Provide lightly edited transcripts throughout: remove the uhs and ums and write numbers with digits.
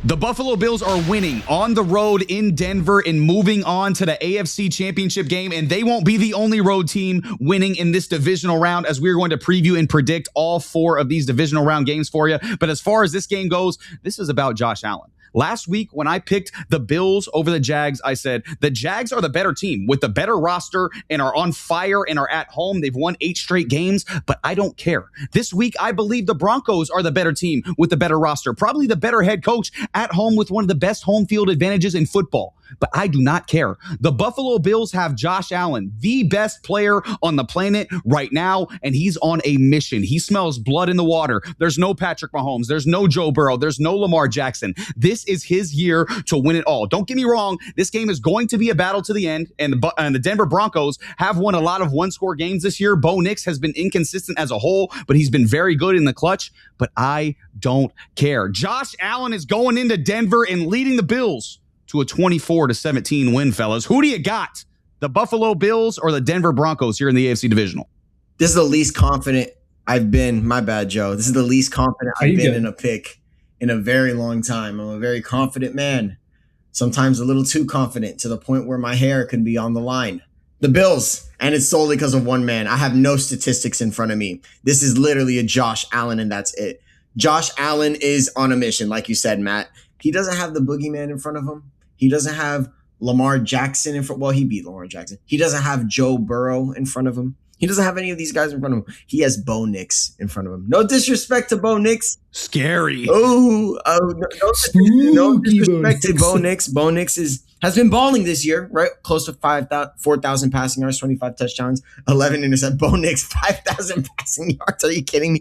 The Buffalo Bills are winning on the road in Denver and moving on to the AFC Championship game, and they won't be the only road team winning in this divisional round, as we're going to preview and predict all 4 of these divisional round games for you. But as far as this game goes, this is about Josh Allen. Last week, when I picked the Bills over the Jags, I said the Jags are the better team with the better roster and are on fire and are at home. They've won 8 straight games, but I don't care. This week, I believe the Broncos are the better team with the better roster, probably the better head coach at home with one of the best home field advantages in football. But I do not care. The Buffalo Bills have Josh Allen, the best player on the planet right now, and he's on a mission. He smells blood in the water. There's no Patrick Mahomes. There's no Joe Burrow. There's no Lamar Jackson. This is his year to win it all. Don't get me wrong. This game is going to be a battle to the end, and the Denver Broncos have won a lot of one-score games this year. Bo Nix has been inconsistent as a whole, but he's been very good in the clutch, but I don't care. Josh Allen is going into Denver and leading the Bills to a 24-17 win, fellas. Who do you got? The Buffalo Bills or the Denver Broncos here in the AFC Divisional? This is the least confident I've been. My bad, Joe. This is the least confident I've been in a pick in a very long time. I'm a very confident man. Sometimes a little too confident to the point where my hair can be on the line. The Bills, and it's solely because of one man. I have no statistics in front of me. This is literally a Josh Allen, and that's it. Josh Allen is on a mission, like you said, Matt. He doesn't have the boogeyman in front of him. He doesn't have Lamar Jackson in front. Well, he beat Lamar Jackson. He doesn't have Joe Burrow in front of him. He doesn't have any of these guys in front of him. He has Bo Nix in front of him. No disrespect to Bo Nix. Scary. No disrespect to Bo Nix. Bo Nix has been balling this year, right? Close to 4,000 passing yards, 25 touchdowns, 11 interceptions. Bo Nix, 5,000 passing yards. Are you kidding me?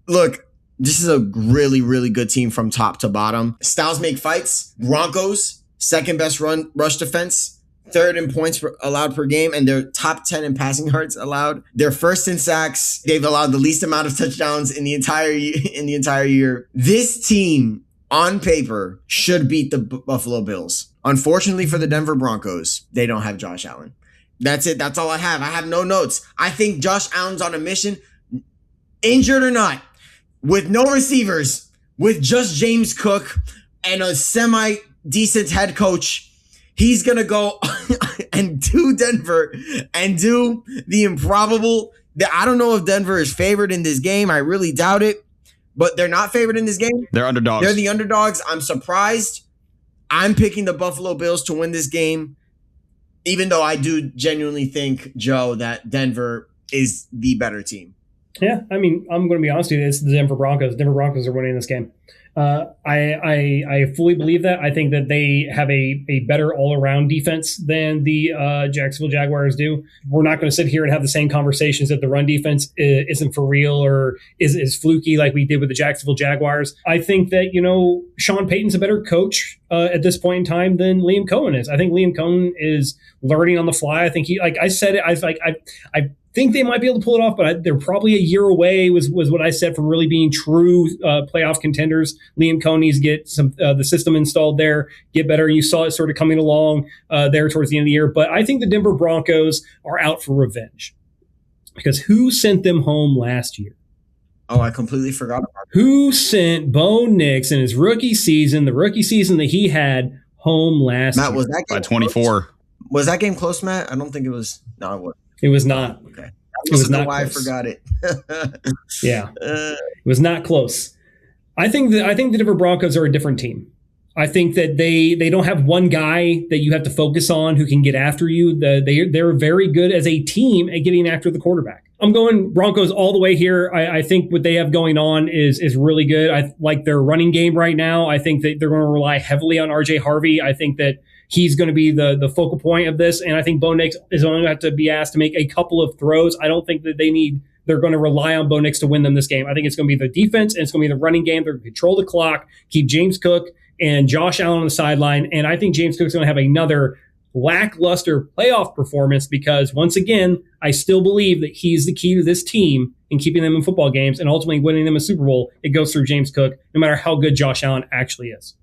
Look. This is a really, really good team from top to bottom. Styles make fights. Broncos, second best rush defense, third in points allowed per game, and they're top 10 in passing yards allowed. They're first in sacks. They've allowed the least amount of touchdowns in the entire year. This team, on paper, should beat the Buffalo Bills. Unfortunately for the Denver Broncos, they don't have Josh Allen. That's it. That's all I have. I have no notes. I think Josh Allen's on a mission, injured or not. With no receivers, with just James Cook and a semi-decent head coach, he's going to go and do Denver and do the improbable. I don't know if Denver is favored in this game. I really doubt it, but they're not favored in this game. They're underdogs. They're the underdogs. I'm surprised. I'm picking the Buffalo Bills to win this game, even though I do genuinely think, Joe, that Denver is the better team. Yeah, I mean, I'm going to be honest with you. It's the Denver Broncos. Denver Broncos are winning this game. I fully believe that. I think that they have a better all-around defense than the Jacksonville Jaguars do. We're not going to sit here and have the same conversations that the run defense isn't for real or is fluky like we did with the Jacksonville Jaguars. I think that, Sean Payton's a better coach at this point in time than Liam Cohen is. I think Liam Cohen is learning on the fly. I think he, like I said, I think they might be able to pull it off, but they're probably a year away was what I said from really being true playoff contenders. Liam Cohen needs to get the system installed there, get better. And you saw it sort of coming along there towards the end of the year. But I think the Denver Broncos are out for revenge because who sent them home last year? Oh, I completely forgot about that. Who sent Bo Nix in his rookie season, the rookie season that he had, home last year? Matt, was that game by 24? Close? Was that game close, Matt? I don't think it was. No, it wasn't. It was not. Okay. It was not why close. I forgot it. Yeah. It was not close. I think the Denver Broncos are a different team. I think that they don't have one guy that you have to focus on who can get after you. They're very good as a team at getting after the quarterback. I'm going Broncos all the way here. I think what they have going on is really good. I like their running game right now. I think that they're going to rely heavily on RJ Harvey. I think that he's going to be the focal point of this. And I think Bo Nix is only going to have to be asked to make a couple of throws. I don't think that they're going to rely on Bo Nix to win them this game. I think it's going to be the defense and it's going to be the running game. They're going to control the clock, keep James Cook and Josh Allen on the sideline. And I think James Cook's going to have another lackluster playoff performance because, once again, I still believe that he's the key to this team in keeping them in football games and ultimately winning them a Super Bowl. It goes through James Cook, no matter how good Josh Allen actually is.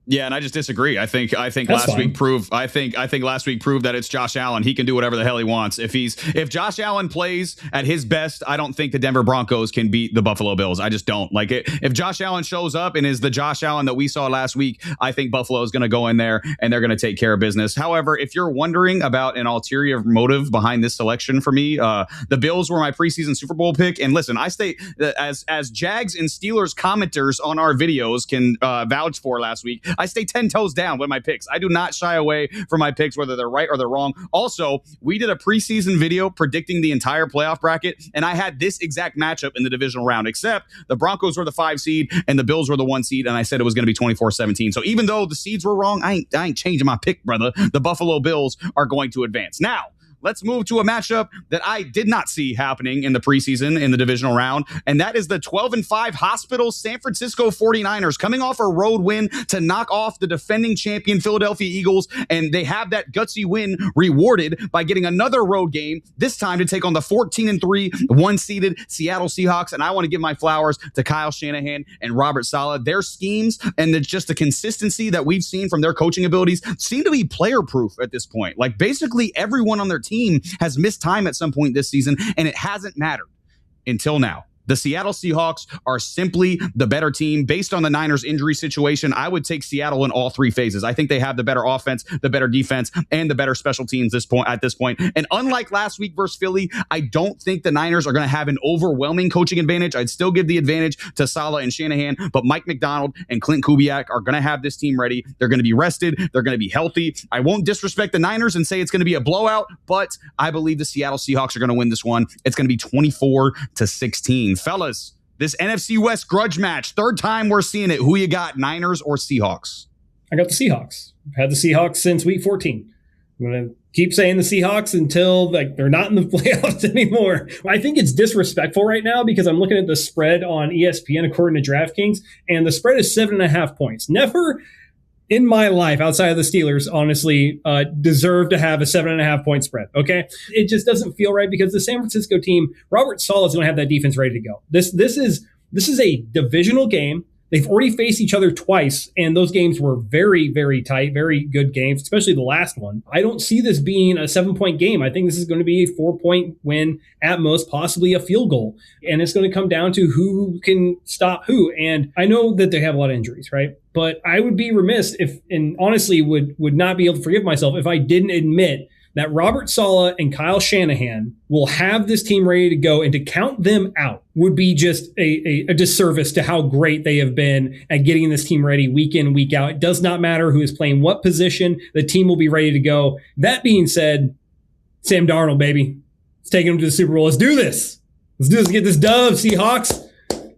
Yeah, and I just disagree. I think That's last fine. week proved. I think last week proved that it's Josh Allen. He can do whatever the hell he wants. If Josh Allen plays at his best, I don't think the Denver Broncos can beat the Buffalo Bills. I just don't. Like it. If Josh Allen shows up and is the Josh Allen that we saw last week, I think Buffalo is going to go in there and they're going to take care of business. However, if you're wondering about an ulterior motive behind this selection for me, the Bills were my preseason Super Bowl pick. And listen, I stay as Jags and Steelers commenters on our videos can vouch for last week. I stay 10 toes down with my picks. I do not shy away from my picks, whether they're right or they're wrong. Also, we did a preseason video predicting the entire playoff bracket, and I had this exact matchup in the divisional round, except the Broncos were the 5 seed and the Bills were the 1 seed, and I said it was going to be 24-17. So even though the seeds were wrong, I ain't changing my pick, brother. The Buffalo Bills are going to advance. Now, let's move to a matchup that I did not see happening in the preseason in the divisional round, and that is the 12-5 Hospital San Francisco 49ers coming off a road win to knock off the defending champion Philadelphia Eagles, and they have that gutsy win rewarded by getting another road game, this time to take on the 14-3 1-seeded Seattle Seahawks. And I want to give my flowers to Kyle Shanahan and Robert Saleh. Their schemes and just the consistency that we've seen from their coaching abilities seem to be player-proof at this point. Like basically everyone on their team has missed time at some point this season, and it hasn't mattered until now. The Seattle Seahawks are simply the better team. Based on the Niners injury situation, I would take Seattle in all 3 phases. I think they have the better offense, the better defense, and the better special teams at this point. And unlike last week versus Philly, I don't think the Niners are going to have an overwhelming coaching advantage. I'd still give the advantage to Saleh and Shanahan, but Mike McDonald and Clint Kubiak are going to have this team ready. They're going to be rested. They're going to be healthy. I won't disrespect the Niners and say it's going to be a blowout, but I believe the Seattle Seahawks are going to win this one. It's going to be 24-16. Fellas, this NFC West grudge match, 3rd time we're seeing it. Who you got, Niners or Seahawks? I got the Seahawks. I've had the Seahawks since week 14. I'm going to keep saying the Seahawks until they're not in the playoffs anymore. I think it's disrespectful right now because I'm looking at the spread on ESPN according to DraftKings, and the spread is 7.5 points. Never in my life, outside of the Steelers, honestly, deserve to have a 7.5 point spread. Okay, it just doesn't feel right because the San Francisco team, Robert Saleh is going to have that defense ready to go. This is a divisional game. They've already faced each other twice, and those games were very, very tight, very good games, especially the last one. I don't see this being a 7-point game. I think this is going to be a 4-point win at most, possibly a field goal. And it's going to come down to who can stop who. And I know that they have a lot of injuries, right? But I would be remiss if, and honestly would not be able to forgive myself if I didn't admit that Robert Saleh and Kyle Shanahan will have this team ready to go, and to count them out would be just a disservice to how great they have been at getting this team ready week in, week out. It does not matter who is playing what position, the team will be ready to go. That being said, Sam Darnold, baby, let's take him to the Super Bowl. Let's do this. Let's get this dub, Seahawks.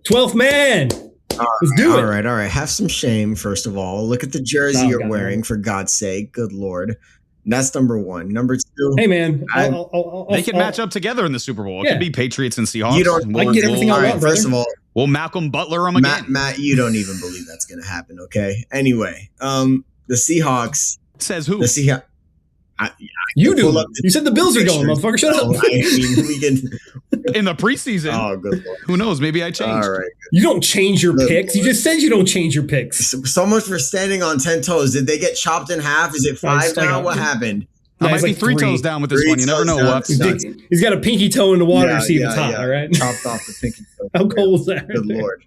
12th man. Let's do it. All right. Have some shame, first of all. Look at the jersey you're wearing, for God's sake. Good Lord. That's number 1. Number 2. Hey, man. They can match up together in the Super Bowl. It could be Patriots and Seahawks. I can get everything I want, brother. First of all, we'll Malcolm Butler them again. Matt, you don't even believe that's going to happen, okay? Anyway, the Seahawks. Says who? The Seahawks. You do. You said the Bills are going, motherfucker. Shut up. I mean, we can. In the preseason. Oh, good Lord. Who knows? Maybe I changed. All right. You don't change your picks. Lord. You just said you don't change your picks. So much for standing on 10 toes. Did they get chopped in half? Is it 5 now? What happened? I might be 3 toes down with this one. You never know. He's got a pinky toe in the water to see if it's hot. All right. Chopped off the pinky toe. How cold is that? Good Lord.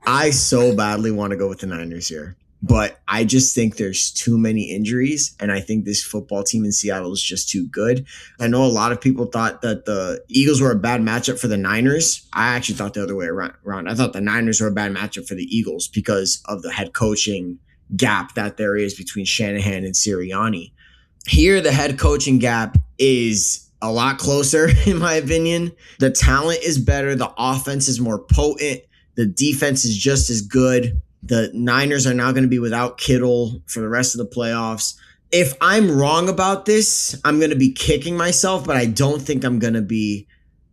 I so badly want to go with the Niners here, but I just think there's too many injuries, and I think this football team in Seattle is just too good. I know a lot of people thought that the Eagles were a bad matchup for the Niners. I actually thought the other way around. I thought the Niners were a bad matchup for the Eagles because of the head coaching gap that there is between Shanahan and Sirianni. Here, the head coaching gap is a lot closer, in my opinion. The talent is better. The offense is more potent. The defense is just as good. The Niners are now going to be without Kittle for the rest of the playoffs. If I'm wrong about this, I'm going to be kicking myself, but I don't think I'm going to be.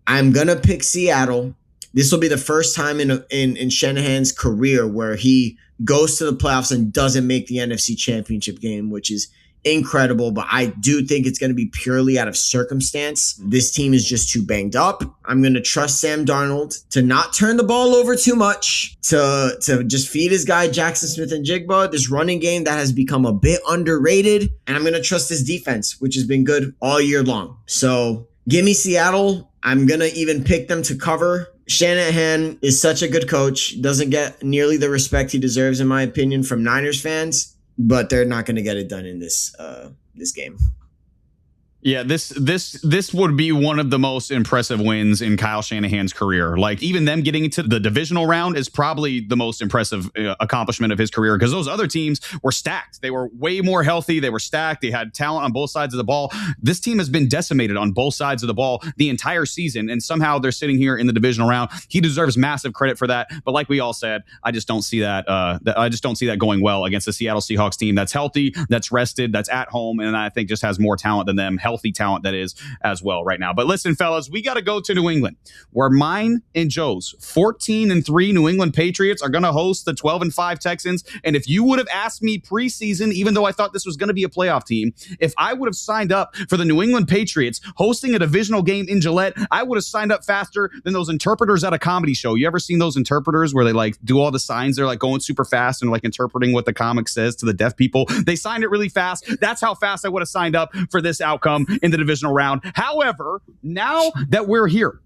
I'm going to pick Seattle. This will be the first time in Shanahan's career where he goes to the playoffs and doesn't make the NFC Championship game, which is incredible, but I do think it's going to be purely out of circumstance. This team is just too banged up. I'm going to trust Sam Darnold to not turn the ball over too much, to just feed his guy Jackson Smith and Jigba, this running game that has become a bit underrated. And I'm going to trust his defense, which has been good all year long. So give me Seattle. I'm going to even pick them to cover. Shanahan is such a good coach, doesn't get nearly the respect he deserves, in my opinion, from Niners fans, but they're not going to get it done in this game. Yeah, this would be one of the most impressive wins in Kyle Shanahan's career. Like, even them getting into the divisional round is probably the most impressive accomplishment of his career, because those other teams were stacked. They were way more healthy. They were stacked. They had talent on both sides of the ball. This team has been decimated on both sides of the ball the entire season, and somehow they're sitting here in the divisional round. He deserves massive credit for that. But like we all said, I just don't see that. I just don't see that going well against the Seattle Seahawks team that's healthy, that's rested, that's at home, and I think just has more talent than them. Healthy talent that is as well right now. But listen, fellas, we got to go to New England, where mine and Joe's 14-3 New England Patriots are going to host the 12-5 Texans. And if you would have asked me preseason, even though I thought this was going to be a playoff team, if I would have signed up for the New England Patriots hosting a divisional game in Gillette, I would have signed up faster than those interpreters at a comedy show. You ever seen those interpreters where they like do all the signs? They're like going super fast and like interpreting what the comic says to the deaf people. They signed it really fast. That's how fast I would have signed up for this outcome in the divisional round. However, now that we're here,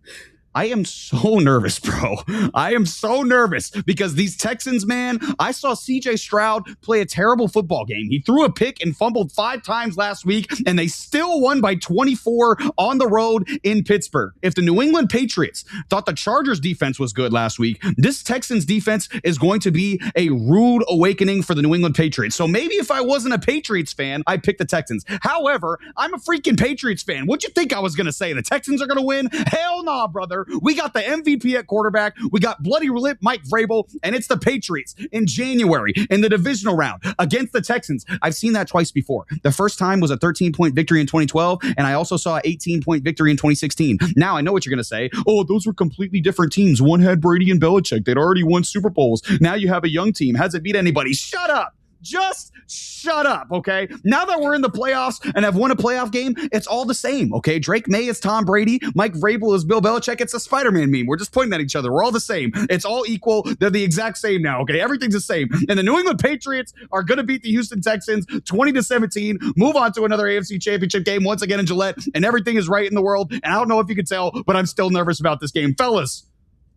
I am so nervous, bro. I am so nervous because these Texans, man, I saw CJ Stroud play a terrible football game. He threw a pick and fumbled 5 times last week, and they still won by 24 on the road in Pittsburgh. If the New England Patriots thought the Chargers defense was good last week, this Texans defense is going to be a rude awakening for the New England Patriots. So maybe if I wasn't a Patriots fan, I'd pick the Texans. However, I'm a freaking Patriots fan. What'd you think I was going to say? The Texans are going to win? Hell nah, brother. We got the MVP at quarterback. We got bloody lip Mike Vrabel, and it's the Patriots in January in the divisional round against the Texans. I've seen that twice before. The first time was a 13-point victory in 2012, and I also saw an 18-point victory in 2016. Now I know what you're going to say. Oh, those were completely different teams. One had Brady and Belichick. They'd already won Super Bowls. Now you have a young team. Hasn't beat anybody. Shut up. Just shut up, okay? Now that we're in the playoffs and have won a playoff game, it's all the same, okay? Drake May is Tom Brady. Mike Vrabel is Bill Belichick. It's a Spider-Man meme. We're just pointing at each other. We're all the same. It's all equal. They're the exact same now, okay? Everything's the same. And the New England Patriots are going to beat the Houston Texans 20-17, move on to another AFC Championship game once again in Gillette, and everything is right in the world. And I don't know if you can tell, but I'm still nervous about this game. Fellas,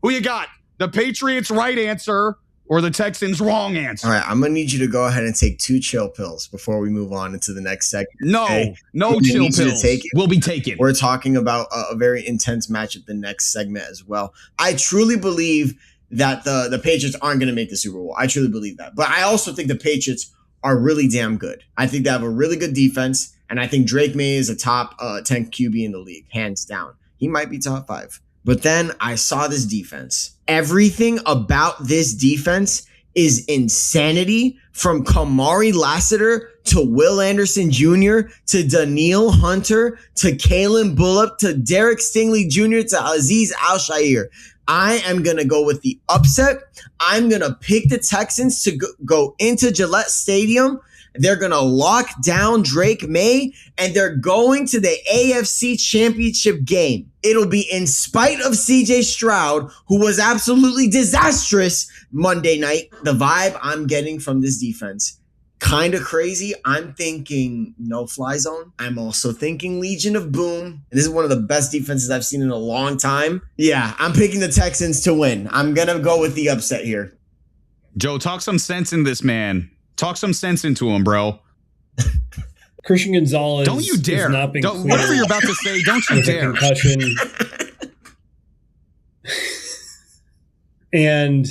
who you got? The Patriots right answer or the Texans wrong answer? All right, I'm going to need you to go ahead and take 2 chill pills before we move on into the next segment. No chill pills will be taken. We're talking about a very intense matchup the next segment as well. I truly believe that the Patriots aren't going to make the Super Bowl. I truly believe that. But I also think the Patriots are really damn good. I think they have a really good defense, and I think Drake May is a top 10 QB in the league, hands down. He might be top 5. But then I saw this defense. Everything about this defense is insanity, from Kamari Lassiter to Will Anderson Jr. to Daniil Hunter to Kalen Bullock to Derek Stingley Jr. to Azeez Al-Shaair. I am going to go with the upset. I'm going to pick the Texans to go into Gillette Stadium. They're going to lock down Drake May, and they're going to the AFC Championship game. It'll be in spite of CJ Stroud, who was absolutely disastrous Monday night. The vibe I'm getting from this defense, kind of crazy. I'm thinking no-fly zone. I'm also thinking Legion of Boom. This is one of the best defenses I've seen in a long time. Yeah, I'm picking the Texans to win. I'm going to go with the upset here. Joe, talk some sense in this man. Talk some sense into him, bro. Christian Gonzalez. Don't you dare. Whatever you're about to say, don't you dare. Concussion. And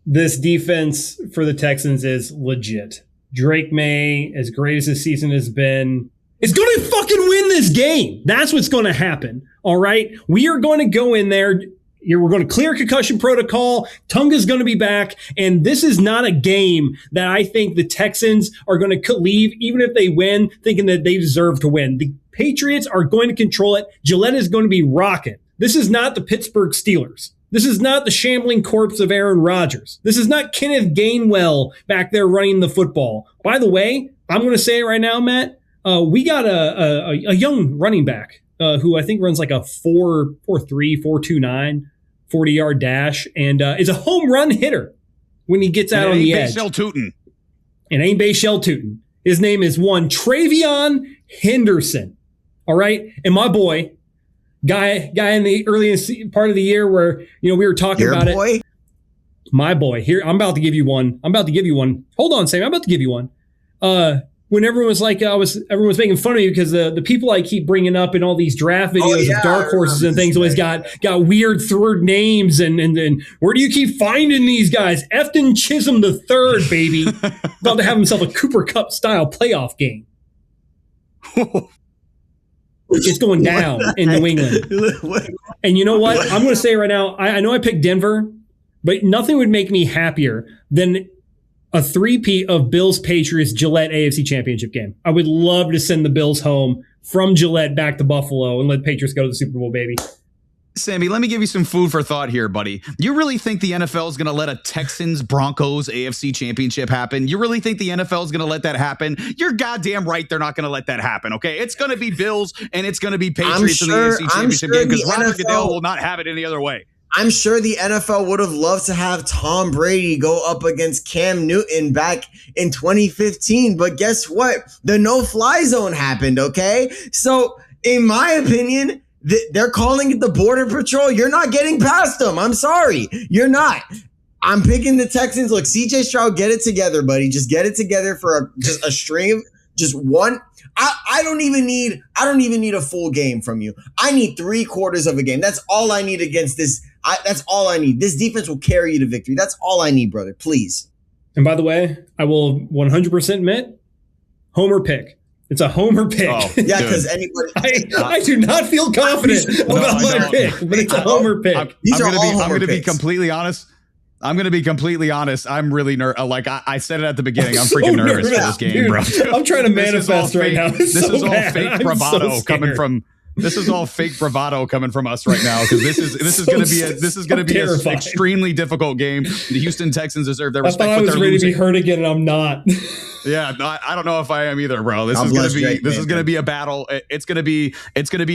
this defense for the Texans is legit. Drake May, as great as his season has been, is going to fucking win this game. That's what's going to happen. All right. We are going to go in there. We're going to clear concussion protocol. Tunga's going to be back. And this is not a game that I think the Texans are going to leave, even if they win, thinking that they deserve to win. The Patriots are going to control it. Gillette is going to be rocking. This is not the Pittsburgh Steelers. This is not the shambling corpse of Aaron Rodgers. This is not Kenneth Gainwell back there running the football. By the way, I'm going to say it right now, Matt. We got a young running back who I think runs like a 4.43, 4.29, 40-yard dash, and is a home run hitter when he gets out on the edge. It ain't Bayshell Tootin'. His name is one Travion Henderson. All right. And my boy, guy in the early part of the year where, we were talking about it. My boy, here, I'm about to give you one. Hold on, Sam. I'm about to give you one. When everyone was like, everyone was making fun of me because the people I keep bringing up in all these draft videos of dark horses and things always got weird third names and where do you keep finding these guys? Efton Chisholm the third, baby, about to have himself a Cooper Cup style playoff game. It's going down in New England. And you know what? I'm going to say right now, I know I picked Denver, but nothing would make me happier than a three-peat of Bills-Patriots Gillette AFC Championship game. I would love to send the Bills home from Gillette back to Buffalo and let the Patriots go to the Super Bowl, baby. Sammy, let me give you some food for thought here, buddy. You really think the NFL is going to let a Texans-Broncos AFC Championship happen? You really think the NFL is going to let that happen? You're goddamn right they're not going to let that happen, okay? It's going to be Bills and it's going to be Patriots in the AFC Championship game because Roger Goodell will not have it any other way. I'm sure the NFL would have loved to have Tom Brady go up against Cam Newton back in 2015. But guess what? The no-fly zone happened, okay? So, in my opinion, they're calling it the Border Patrol. You're not getting past them. I'm sorry. You're not. I'm picking the Texans. Look, CJ Stroud, get it together, buddy. Just get it together for just a string of just one. I don't even need a full game from you. I need 3/4 of a game. That's all I need against this. That's all I need. This defense will carry you to victory. That's all I need, brother. Please. And by the way, I will 100% admit, homer pick. It's a homer pick. Oh, yeah, because anybody. I do not feel confident about my pick, but it's a homer pick. I'm going to be completely honest. I'm really nervous. Like I said it at the beginning. I'm freaking nervous for this game, dude, bro. I'm trying to manifest right now. This is all fake bravado coming from. This is all fake bravado coming from us right now because this is going to be an extremely difficult game. The Houston Texans deserve their respect. I thought I was ready to be hurt again, and I'm not. Yeah, I don't know if I am either, bro. This is going to be a battle. It's going to be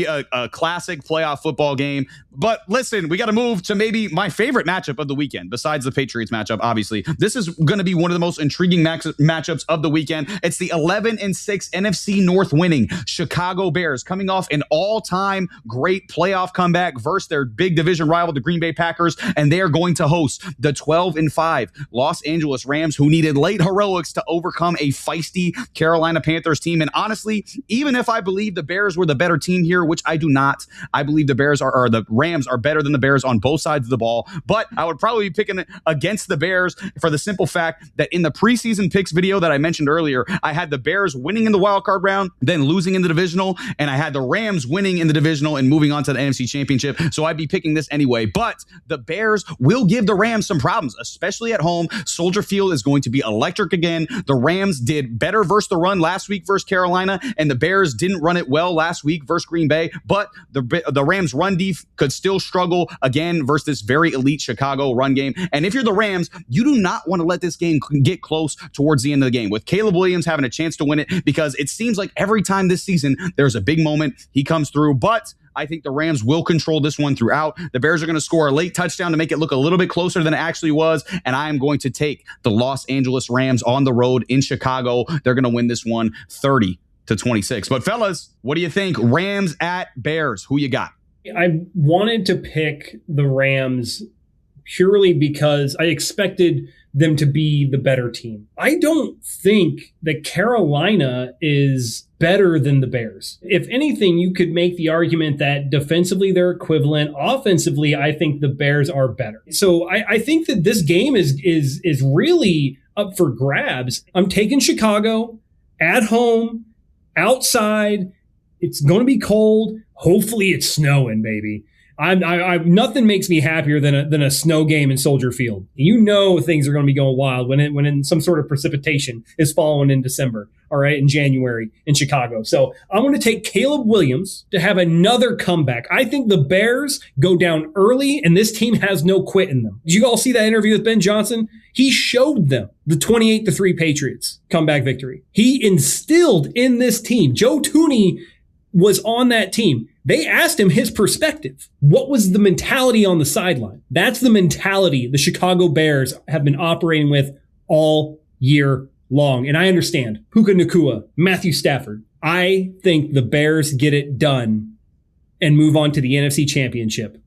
a classic playoff football game. But listen, we got to move to maybe my favorite matchup of the weekend, besides the Patriots matchup. Obviously, this is going to be one of the most intriguing matchups of the weekend. It's the 11-6 NFC North winning Chicago Bears coming off an all-time great playoff comeback versus their big division rival, the Green Bay Packers, and they are going to host the 12-5 Los Angeles Rams, who needed late heroics to overcome a feisty Carolina Panthers team. And honestly, even if I believe the Bears were the better team here, which I do not, I believe the the Rams are better than the Bears on both sides of the ball. But I would probably be picking against the Bears for the simple fact that in the preseason picks video that I mentioned earlier, I had the Bears winning in the wild card round, then losing in the divisional, and I had the Rams winning in the divisional and moving on to the NFC Championship. So I'd be picking this anyway. But the Bears will give the Rams some problems, especially at home. Soldier Field is going to be electric again. The Rams did better versus the run last week versus Carolina, and the Bears didn't run it well last week versus Green Bay, but the Rams run def could still struggle again versus this very elite Chicago run game. And if you're the Rams, you do not want to let this game get close towards the end of the game with Caleb Williams having a chance to win it, because it seems like every time this season there's a big moment, he comes through. But I think the Rams will control this one throughout. The Bears are going to score a late touchdown to make it look a little bit closer than it actually was, and I am going to take the Los Angeles Rams on the road in Chicago. They're going to win this one 30-26. But fellas, what do you think? Rams at Bears. Who you got? I wanted to pick the Rams purely because I expected them to be the better team. I don't think that Carolina is better than the Bears. If anything, you could make the argument that defensively they're equivalent. Offensively, I think the Bears are better. So I think that this game is really up for grabs. I'm taking Chicago at home, outside. It's going to be cold. Hopefully it's snowing, baby. Nothing makes me happier than a snow game in Soldier Field. You know things are going to be going wild when some sort of precipitation is falling in December, all right, in January in Chicago. So I'm going to take Caleb Williams to have another comeback. I think the Bears go down early, and this team has no quit in them. Did you all see that interview with Ben Johnson? He showed them the 28-3 Patriots comeback victory. He instilled in this team. Joe Thuney was on that team. They asked him his perspective. What was the mentality on the sideline? That's the mentality the Chicago Bears have been operating with all year long. And I understand. Puka Nacua, Matthew Stafford. I think the Bears get it done and move on to the NFC Championship.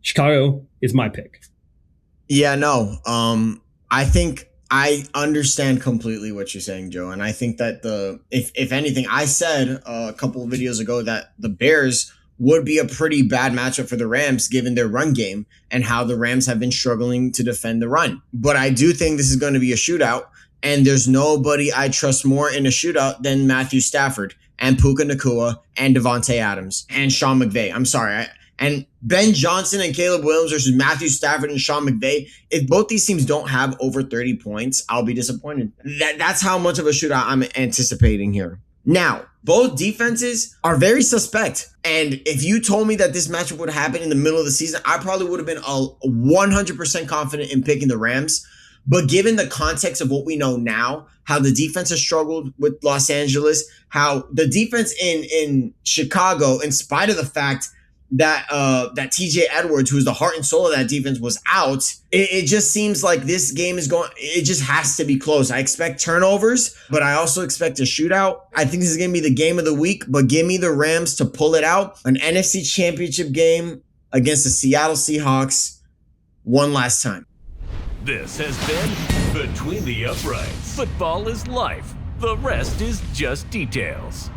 Chicago is my pick. Yeah, no. I think I understand completely what you're saying, Joe. And I think that if anything, I said a couple of videos ago that the Bears would be a pretty bad matchup for the Rams given their run game and how the Rams have been struggling to defend the run. But I do think this is going to be a shootout, and there's nobody I trust more in a shootout than Matthew Stafford and Puka Nacua and Devontae Adams and Sean McVay. I'm sorry. And Ben Johnson and Caleb Williams versus Matthew Stafford and Sean McVay, if both these teams don't have over 30 points, I'll be disappointed. That's how much of a shootout I'm anticipating here. Now, both defenses are very suspect. And if you told me that this matchup would happen in the middle of the season, I probably would have been 100% confident in picking the Rams. But given the context of what we know now, how the defense has struggled with Los Angeles, how the defense in Chicago, in spite of the fact that TJ Edwards, who's the heart and soul of that defense, was out, it just seems like this game is going, it just has to be close. I expect turnovers, but I also expect a shootout. I think this is going to be the game of the week, but give me the Rams to pull it out. An NFC Championship game against the Seattle Seahawks one last time. This has been Between the Uprights. Football is life. The rest is just details.